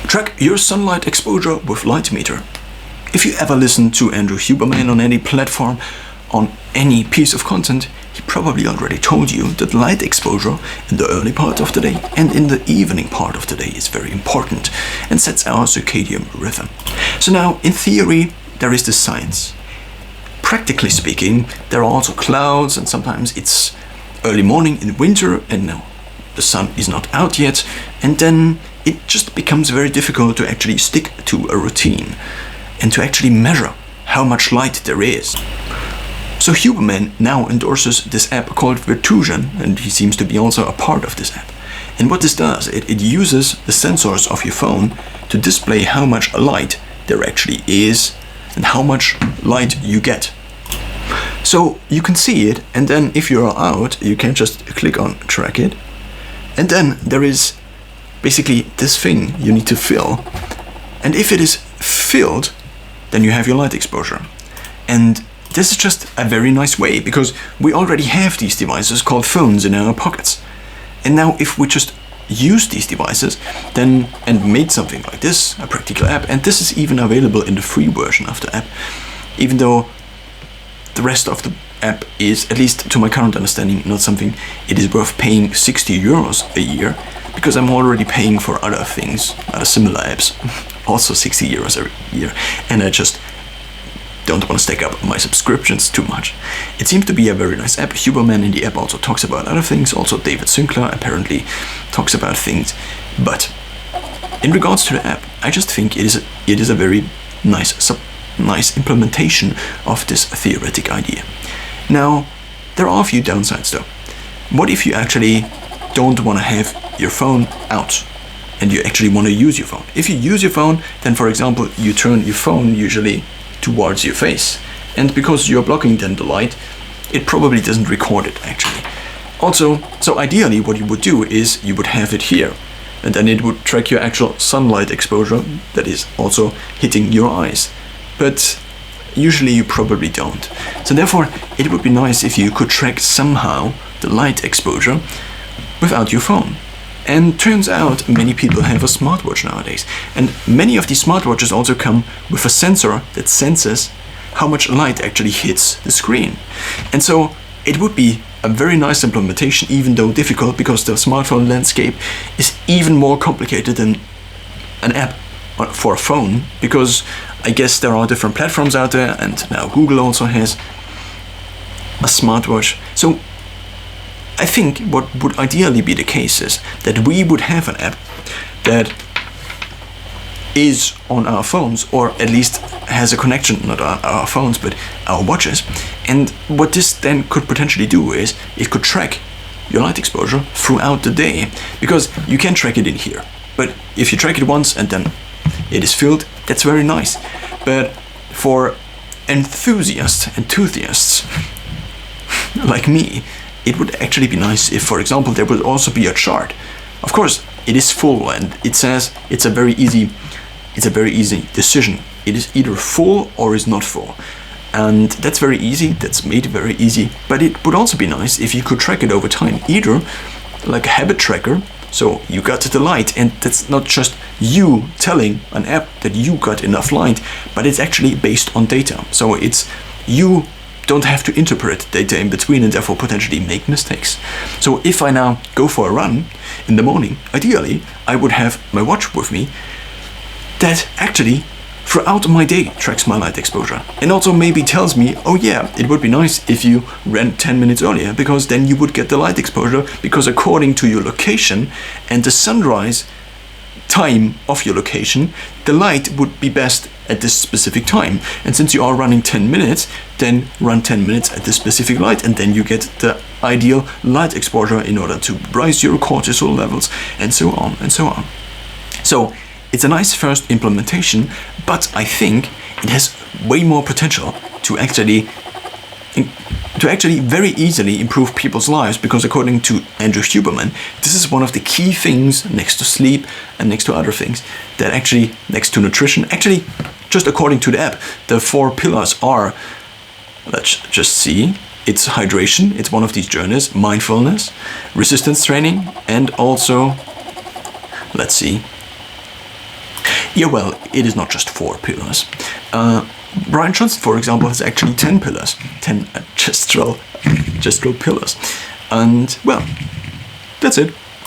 Track your sunlight exposure with Lightmeter. If you ever listen to Andrew Huberman on any platform, on any piece of content, he probably already told you that light exposure in the early part of the day and in the evening part of the day is very important and sets our circadian rhythm. So now, in theory, there is this science. Practically speaking, there are also clouds, and sometimes it's early morning in winter and now the sun is not out yet, and then it just becomes very difficult to actually stick to a routine and to actually measure how much light there is. So Huberman now endorses this app called Virtusan, and he seems to be also a part of this app. And what this does, it uses the sensors of your phone to display how much light there actually is and how much light you get. So you can see it, and then if you're out, you can just click on track it. And then there is basically this thing you need to fill. And if it is filled, then you have your light exposure. And this is just a very nice way, because we already have these devices called phones in our pockets. And now if we just use these devices then and made something like this, a practical app, and this is even available in the free version of the app, even though the rest of the app is, at least to my current understanding, not something it is worth paying 60 euros a year, because I'm already paying for other things, other similar apps, also 60 euros a year, and I just don't want to stack up my subscriptions too much. It seems to be a very nice app. Huberman in the app also talks about other things, also David Sinclair apparently talks about things, but in regards to the app, I just think it is a very nice implementation of this theoretic idea. Now, there are a few downsides though. What if you actually don't want to have your phone out and you actually want to use your phone? If you use your phone, then for example, you turn your phone usually towards your face, and because you're blocking then the light, it probably doesn't record it actually. Also, so ideally what you would do is you would have it here, and then it would track your actual sunlight exposure that is also hitting your eyes. But usually you probably don't. So therefore, it would be nice if you could track somehow the light exposure without your phone. And turns out many people have a smartwatch nowadays. And many of these smartwatches also come with a sensor that senses how much light actually hits the screen. And so it would be a very nice implementation, even though difficult, because the smartphone landscape is even more complicated than an app for a phone, because I guess there are different platforms out there, and now Google also has a smartwatch. So I think what would ideally be the case is that we would have an app that is on our phones, or at least has a connection, not on our phones, but our watches. And what this then could potentially do is it could track your light exposure throughout the day, because you can track it in here. But if you track it once and then it is filled, that's very nice. But for enthusiasts like me, it would actually be nice if, for example, there would also be a chart. Of course, it is full, and it says it's a very easy decision. It is either full or is not full. And that's very easy, that's made very easy. But it would also be nice if you could track it over time, either like a habit tracker, so you got the light, and that's not just you telling an app that you got enough light, but it's actually based on data. So it's you don't have to interpret data in between and therefore potentially make mistakes. So if I now go for a run in the morning, ideally I would have my watch with me that actually throughout my day tracks my light exposure, and also maybe tells me, oh yeah, it would be nice if you ran 10 minutes earlier, because then you would get the light exposure, because according to your location and the sunrise time of your location, the light would be best at this specific time. And since you are running 10 minutes, then run 10 minutes at this specific light, and then you get the ideal light exposure in order to rise your cortisol levels, and so on and so on. So it's a nice first implementation, but I think it has way more potential to actually very easily improve people's lives, because according to Andrew Huberman, this is one of the key things next to sleep and next to other things, that actually next to nutrition, actually just according to the app, the 4 pillars are, let's just see, it's hydration, it's one of these journeys, mindfulness, resistance training, and also, let's see, Yeah, well, it is not just 4 pillars. Brian Johnson, for example, has actually 10 pillars, 10 gestural pillars. And, well, that's it.